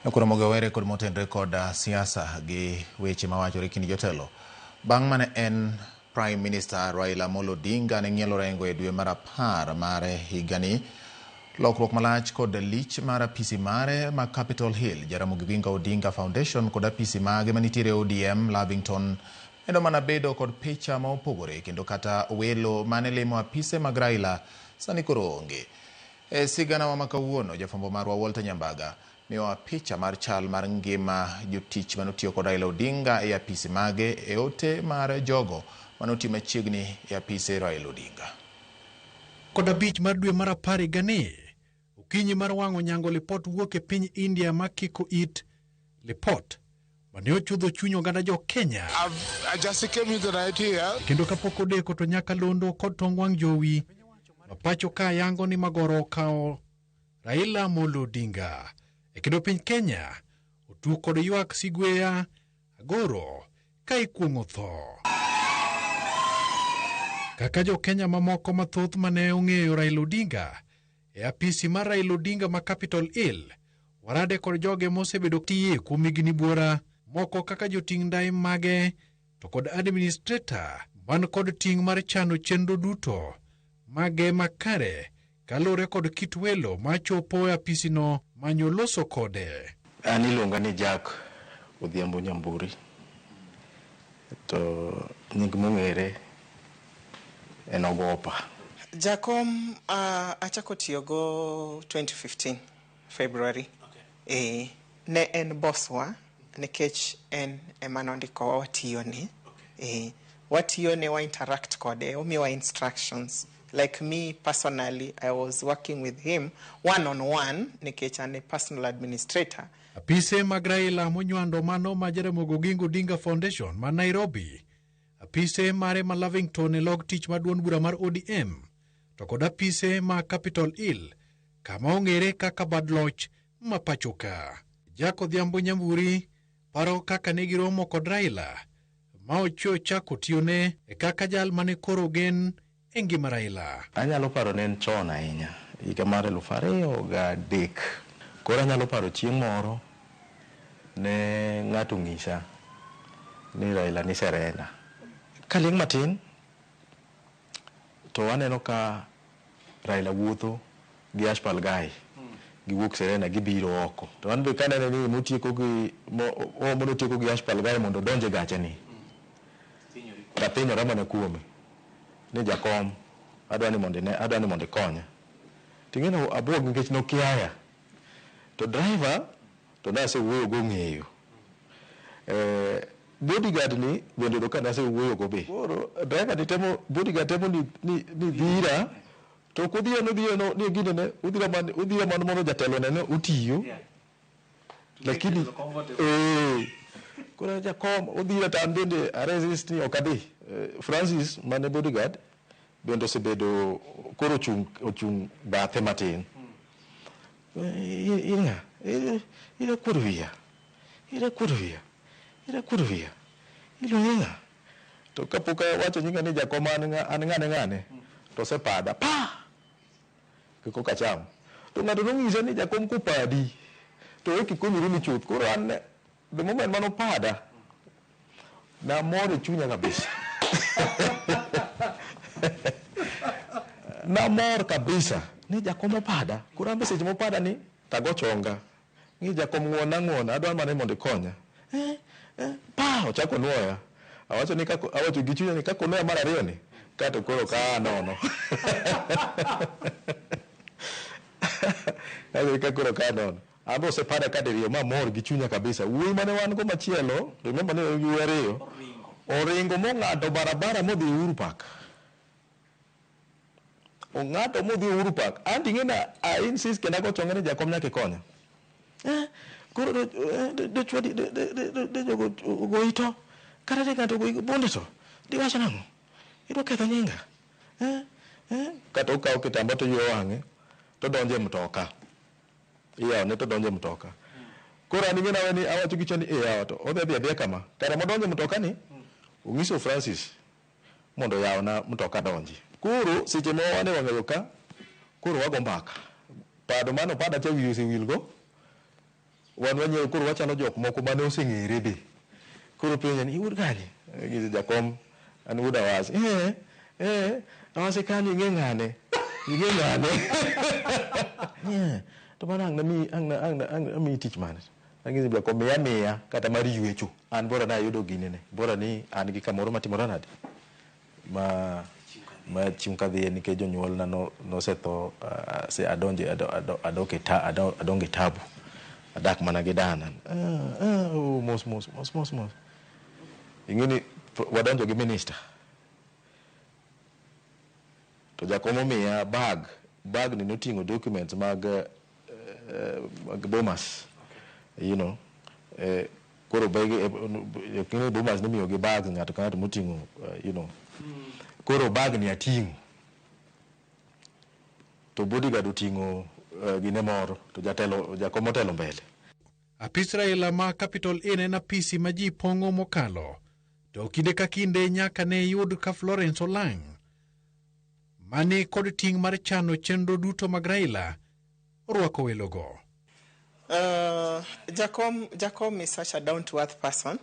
Ramogi were kod motenre kod siasa gi weche mawachore kind jotelo. Bang' mane en Prime Minister Raila Odinga ne ng'ielo rengo e dwe mar 10 mar higani, lokruok malach kod lich mar apisi mare ma Capitol Hill, Jaramogi Odinga Foundation kod apisi mage manitiere ODM Lavington endo mana bedo kod picha ma opogore, kendo kata welo mane limo apise mag Raila sani koro onge. E sigana wa makawuono, jafwambo marwa Walter Nyambaga miyowa picha mar chal mar ngima jotich manotiyo kod Raila Odinga e apisi mage e ote mar jogo manoti machiegni e apise Raila Odinga. Kod abich mar dwe mar 10 higani, okinyi mar wang'o nyango lipot wuok e piny India makiko it lipot mane ochudho chuny oganda jo Kenya. I just came into the idea. Kendo kapok odeko to nyaka londo kod tong wang' jowi mapacho ka yango ni magoro kao Raila Odinga. E kendo piny Kenya otu kod ywak sigweya agoro ka ikuong'o tho. Kaka jo Kenya mamoko mathoth mane ong'eyo Raila Odinga e apisi mar Raila Odinga ma Capitol Hill, warade kod joge mosebedo tiye kuom higni buora, moko kaka joting' ndai mage to kod administrator man kod ting' mar chano chenro duto mage makare kalore kod kit welo machopo e apisino manyo loso kode. An iluonga ni Jack Odhiambo Nyamburi, to nying mong'ere en Ogopa. Jakom achako tiyogo 2015 February. Okay. Ne en bosswa nikech en emanondiko watiyone. Okay. Watiyone wa interact kode, omiwa instructions. Like me personally, I was working with him one-on-one nikech an a personal administrator. Apise mag Raila monywando mano ma Jaramogi Odinga Foundation ma Nairobi, apise mare ma Lavington e log tich maduon bura mar ODM, to kod apise ma Capitol Hill kama ong'ere kaka bad loch ma pachoka. Jack Odhiambo Nyamburi paro kaka ne giromo kod Raila ma ochako tiyone e kaka jal mane koro gen e ngima Raila. Anyalo paro ne en chon ahinya, higa mar 2003. Koro anyalo paro chieng' moro ne ng'ato ng'isa ni Raila ni Serena. Kaling' matin to aneno ka Raila wuotho gi Ashpal Gai giwuok Serena gibiro oko. To an be kanene ni motieko gi Ashpal Gai mondo donje gache ni. Kathinyora mana kuome ni jakom adwani mondo konya. Ting'eno abuog nikech nokiaya. To driver to nase wuoyo go ng'eyo. Bodyguard ni bende do kana se wuoyo go be. Driver ni temo bodyguard temo ni dhira to kudhiyo no ni gine ne udhira man mono jatelo ne utiyo. Lakini kuna jakom udhira tan bende resist ni okadhi. Francis mane bodyguard bende sebedo koro ochung bathe matin. Ira kurvia. Iluonga. To kapok wacho nyinga ni jakom an ng'ane to sepada pa. Kiko kacham. To ng'ato nong'isa ni jakom kopadi to e kikonyuru ni chuth. Koro an the moment mano pada na moro chunya kabisa. Na mor kabisa ni jakom opada. Koro ambe seche mopada ni tago chonga. Ni jakom ng'wona adwa mane mondo konya. Pa ochako nuoya. Awacho gichunya ni kako nuoya mar ariyo ni kato koro ka nono. Kato koro ka nono. Ambe osepada kadiriyo ma mor gichunya kabisa. Wuoyi mane wan go machielo, remember ne wuoyi ariyo. Oringo mong'ado barabara modhi Uhuru Park. Ong'ato modhi Uhuru Park. Anti ng'ena I insist kenda go chonga ni jakom nyake konya. Koro de chwadi de jogo goito. Kara de ng'ato goito bonde to. Diwacho nang'o? Idwa ketho nyinga. Kata okawo kitamba to ywe wang'e to donje mtoka. Iya ne to donje mtoka. Koro ani ng'ena weni awacho gichoni yawa to odhi adhiya kama. Kara modonje mtoka ni ong'iso Francis mondo yawna mtoka donji. Koro seche mo wane wang'eyo ka koro wago mbaka. Pado mano pada cha wiyo se wilgo wan wanyiewo koro wachalo jok moko mane oseng'ere be koro penja ni iwuod kanye gizo jakom an wuod Awasi Awasi kanye ing'e ng'ane to mana ang' na mi tich mane gizo jakom miya kata mar ywecho an bora na ayudo ginene bora ni an gi kamoro matimora nade ma chieng' kadhie nikech jonyuol na nosetho se adonge tabu adak mana gi dana mos ing'eni wadonjo gi minister to jakom omiya bag ni noting'o documents mag Bomas koro bag Bomas nimiyo gi bag ng'ato ka ng'ato moting'o koro bag ni ating'o to bodyguard oting'o gine moro to jakom otelo mbele. Apise Raila ma Capital Inn en apisi ma ji pong'o mokalo to kinde ka kinde nyaka ne yud ka Florence Olang' mane kod ting' mar chano chenro duto mag Raila orwako welogo. Jakom is such a down-to-earth person.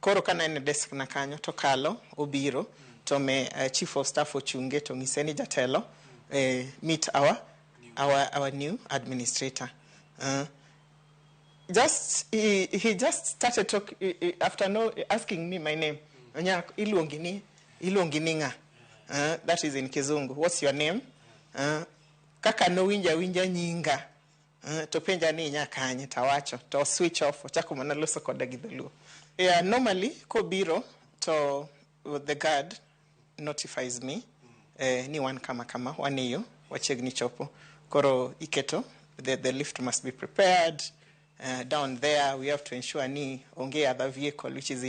Koro kana en desk na kanyo to kalo obiro to me chief of staff ochunge to ng'ise ni jatelo meet our new administrator. He just started talking after asking me my name. Iluongi ni nga. That is in Kizungu. What's your name? Kaka no winja nyinga. To penja ni nyakanye tawacho to switch off ochako mana loso koda gi dholuo. Yeah, normally ko biro to the guard notifies me ni wan kama waniyo wachegni chopo koro iketo the lift must be prepared down there. We have to ensure ni onge other vehicle which is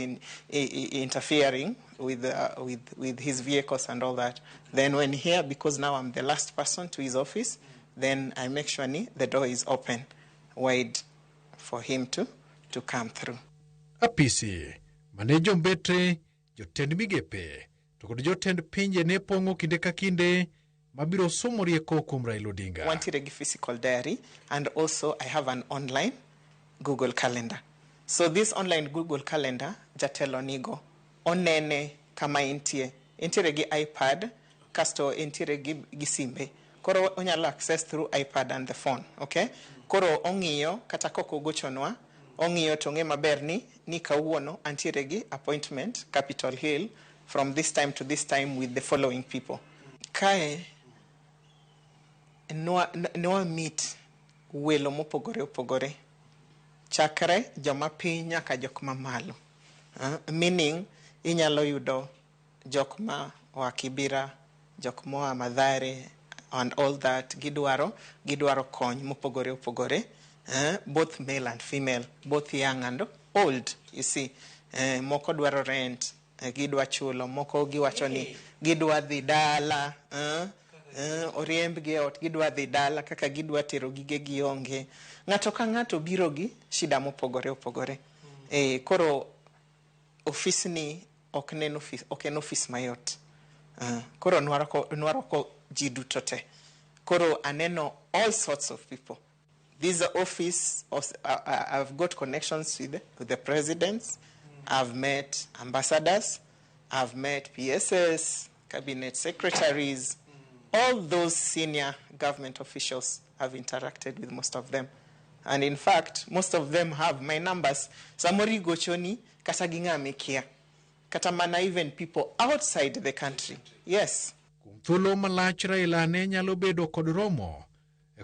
interfering with his vehicles and all that. Then when here, because now I'm the last person to his office, then I make sure the door is open wide for him to come through. Apisi mane jombetre jotend migepe to kod jotend pinje ne pong'o kinde ka kinde mabiro somo rieko kuom Raila Odinga. Wanted a physical diary, and also I have an online Google Calendar. So this online Google Calendar jatelo nigo onene kama intiere gi iPad kasto intiere gi simbe. Koro onyalo access through iPad and the phone, okay? Koro ong'iyo kata koko gochonwa ong'iyo to ng'e maber ni kawuono antiere gi appointment Capitol Hill from this time to this time with the following people. Kae noa meet welo mopogore chakre joma piny nyaka jok mamalo. Meaning inyalo yudo jok ma wa Kibira, jok moa Mathare and all that gidwaro kony mopogore both male and female, both young and old, you see. Moko dwaro rent, gidwa chulo, moko giwacho ni gidwa dhi dala, oriemb gi ot, gidwa dhi dala kaka gidwa tero gige gionge. Ng'ato ka ng'ato biro gi shida mopogore. Koro office ni ok en office mayot. Koro nwaro ko ji duto te. Koro aneno all sorts of people. This office, I've got connections with the presidents. I've met ambassadors. I've met PSS, cabinet secretaries. All those senior government officials have interacted with most of them. And in fact, most of them have my numbers. Samori gochoni kata ging'ame kia. Kata mana even people outside the country. Yes. Thuolo malach Raila ne nyalo bedo kod romo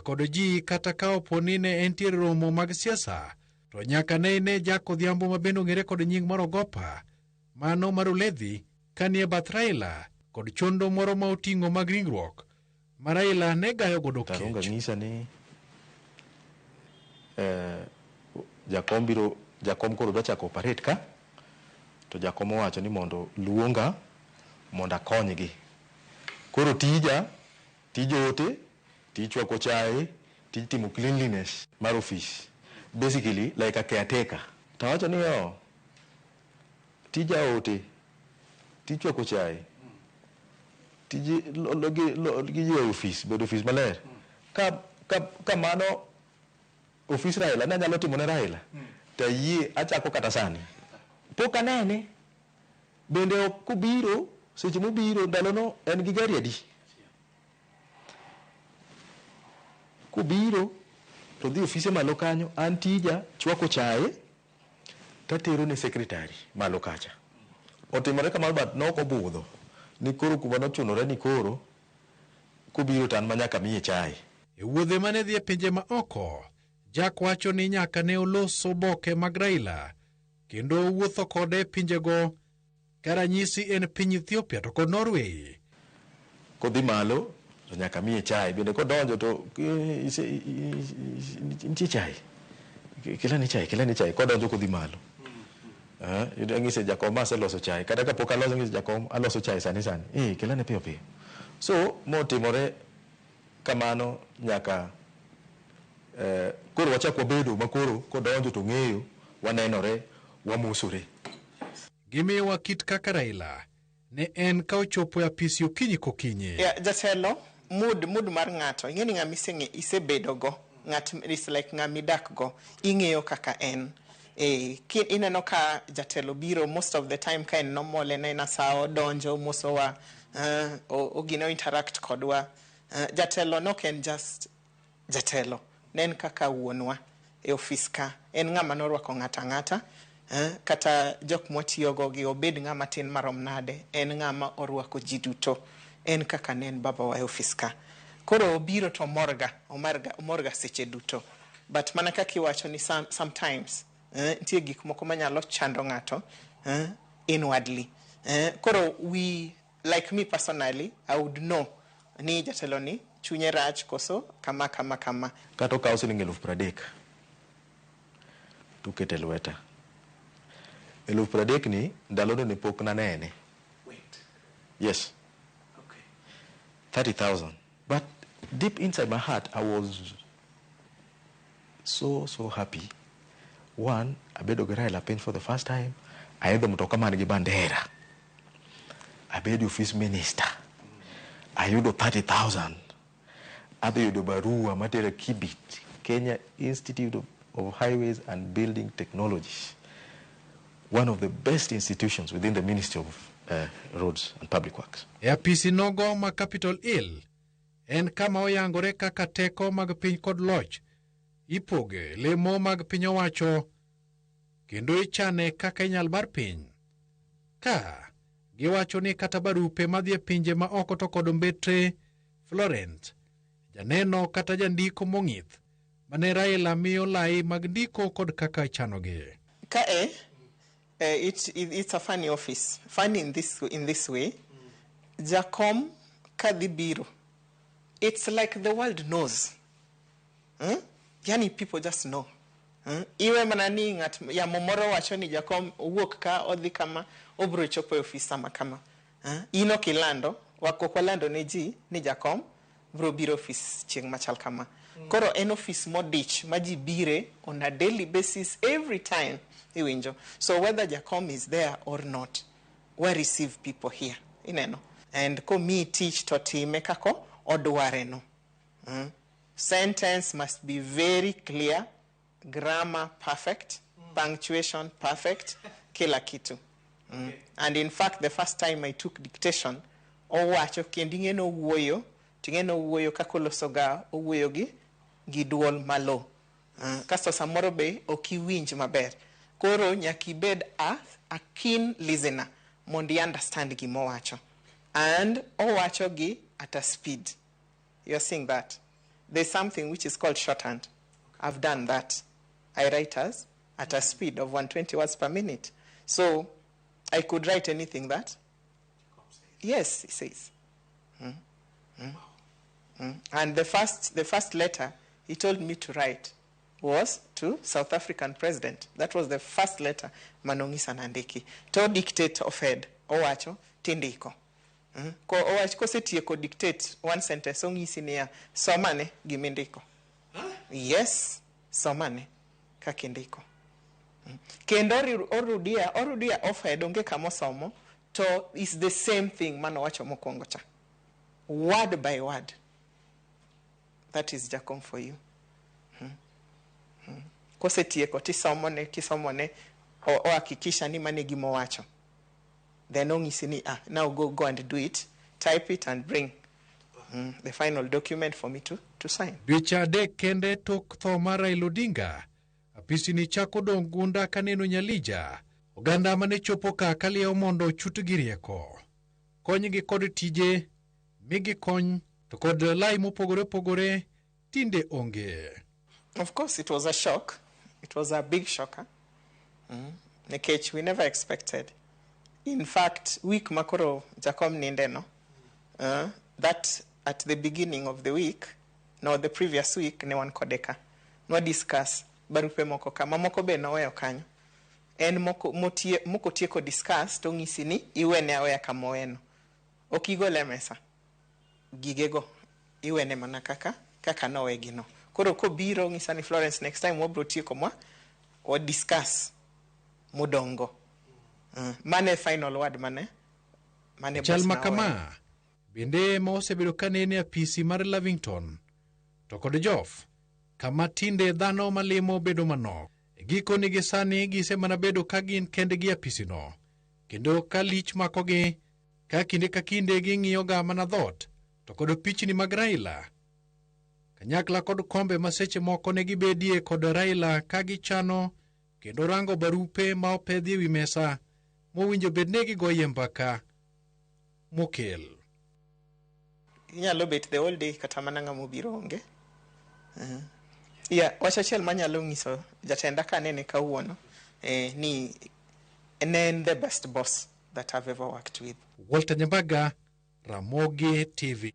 kod ji kata ka oponi ne entiere romo mag siasa to nyaka ne jako dhiambo mabendo ng'ere kod nying Marogopa mano maruledhi kanie bath Raila kod chondo moro ma oting'o mag ringruok ma Raila ne gayo godo kech. Karonga ng'isa ni jakom koro dwa chako operate ka to jakom owacho ni mondo luonga mondo akonygi. Koro tij ote, tij chwako chai, tij timo cleanliness mar office. Basically like a caretaker. Tawacho ni tij ote, tij chwako chai, tij gi office, bedo office maler. Ka mano ofis Raila nanyalo timo ne Raila to yie achako kata sani pok anene bende ok kubiro seche mobiro ndalono en gi gari adi kubiro to dhi ofise malo kanyo an tija chwako chae tatero ne sekretari malo kacha otimore kamano but noko budho ni koro kuma nochunore ni koro kubiro tan manyaka miye chae e wuodhe mane dhi e pinje ma oko. Jack wacho ni nyaka ne oloso boke mag Raila kendo wuotho kode e pinjego ka ranyisi en piny Ethiopia to kod Norway. Kodhi malo to nyaka miye chae bende kodonjo to nitie chae kelani chae kodonjo kodhi malo ng'ise jakom aseloso chae kata kapok aloso ng'ise jakom aloso chae sani kelane piyo piyo so motimore kamano nyaka koro wachak wabedo makoro kodonjo to ng'eyo wanenore wamosore. Gimiyowa kit kaka Raila ne en ka ochopo e apisi okinyi kokinyi. Jatelo, mood mar ng'ato, ing'eni ng'ama isebedo go, is like ng'ama idak go, ing'eyo kaka en. Ineno ka jatelo biro most of the time ka en normal en asao donjo mosowa ogino interact kodwa. Jatelo nok en just jatelo, nen kaka wuonwa e ofis ka, en ng'ama norwako ng'ata kata jok mwatiyogo gi obed ng'ama tin marom nade, en ng'ama orwako ji duto, en kaka nen baba wa e ofis ka. Koro obiro to omorga seche duto, but mana kaka iwacho ni sometimes nitie gik moko manyalo chando ng'ato inwardly. Koro like me personally, I would know ni jatelo ni chunye rach koso kama. Kato kao siling 30,000 tukete lweta 30,000 ni ndalono ni pok nanene. Wait. Yes. Okay. 30,000. But deep inside my heart, I was so happy. One, abedo gi Raila piny for the first time. Aidho mtoka man gi bandera. Abedo office minister. Ayudo 30,000. Adhi yudo barua matera Kibit, Kenya Institute of Highways and Building Technologies. One of the best institutions within the Ministry of Roads and Public Works. E apisi nogo ma Capitol Hill, en kama oyangore kaka teko mag piny kod loch ipoge lemo mag piny owacho kendo ichane kaka inyal bar piny. Ka giwacho ni kata barupe madhi e pinje ma oko to kod mbetre Florent, janeno kata jandiko mong'ith mane Raila miyo lai mag ndiko kod kaka ichanogi. It's a funny office. Funny in this way. Jakom kadhi biro. It's like the world knows. Yani people just know. Iwe manani ya momoro wacho ni jakom wuok ka odhi kama obro chopo office sama kama. Ino kilando wako kwa lando ne ji ni jakom bro biro office chieng machal kama. Koro en office modich maji bire on a daily basis every time. Iwinjo. So whether Jacom is there or not, we receive people here. Ineno. And ko mi teach to time kako odware no. Sentence must be very clear, grammar perfect, punctuation perfect, kila kitu. Okay. And in fact, the first time I took dictation, owacho kendingeno wuoyo, tingeno wuoyo kakolosoga wuoyo gi duol malo. Kasto samoro be okiwinj maber. Koro nyaki bed a keen listener mondi understand gimo wacho. And owacho gi at a speed. You're seeing that. There's something which is called shorthand. I've done that. I write as at a speed of 120 words per minute. So I could write anything that. Yes, he says. And the first letter he told me to write was to South African president. That was the first letter Manongisa Nandeki. To dictate ofed owacho tindiko. Ko owacho ko setieko dictate one sentence ongisi niya somane gimindiko. Yes, somane kakindiko. Kendo orudia ofed onge kama somo to is the same thing mano wacho mokwongo cha. Word by word. That is Jacom for you. Kosetieko kisomone ohakikisha ni mane gima owacho. Then ong'isi ni now go and do it, type it and bring the final document for me to sign. Dweche adek kende tok tho mar Raila Odinga, apisi ni chako dong' gunda kaneno nyalija, oganda mane chopo ka kaliewo mondo chutgi rieko. Konygi kod tije, migi kony, to kod lai mopogore opogore tinde onge. Of course, it was a shock. It was a big shocker. Nekech we never expected. In fact, week makoro jakom ninde no. That at the beginning of the week, no, the previous week, ne wan kodeka. No discuss barupe moko kama moko be no weyo kanyo. En moko tieko discuss to ng'isi ni iwene aweya kama weno. Okigole mesa. Gigego iwene mana kaka no wegino. Koro ko biro ng'isa ni Florence, next time wabro tieko o discuss mudongo. Mane final word mane chal makama bende ma osebedo kanene apisi mar Lavington to kod Joff kama tinde dhano malimo bedo manok. Giko ni gisani gise mana bedo ka gin kendgi apisi no, kendo ka lich makogi ka kinde ka kinde ging'iyo ga mana dhot to kod pichni mag Raila. Kanyakla kod kombe maseche moko ne gibedie kod Raila ka gichano kendo rango barupe ma opedhi wi mesa mowinjo bedne gigoye mbaka mokel. Inyalo bet the whole day kata mana ng'amo biro onge. Wach achiel manyalo ng'iso jatenda ka nene kawuono ni en the best boss that I've ever worked with. Walter Nyambaga, Ramogi TV.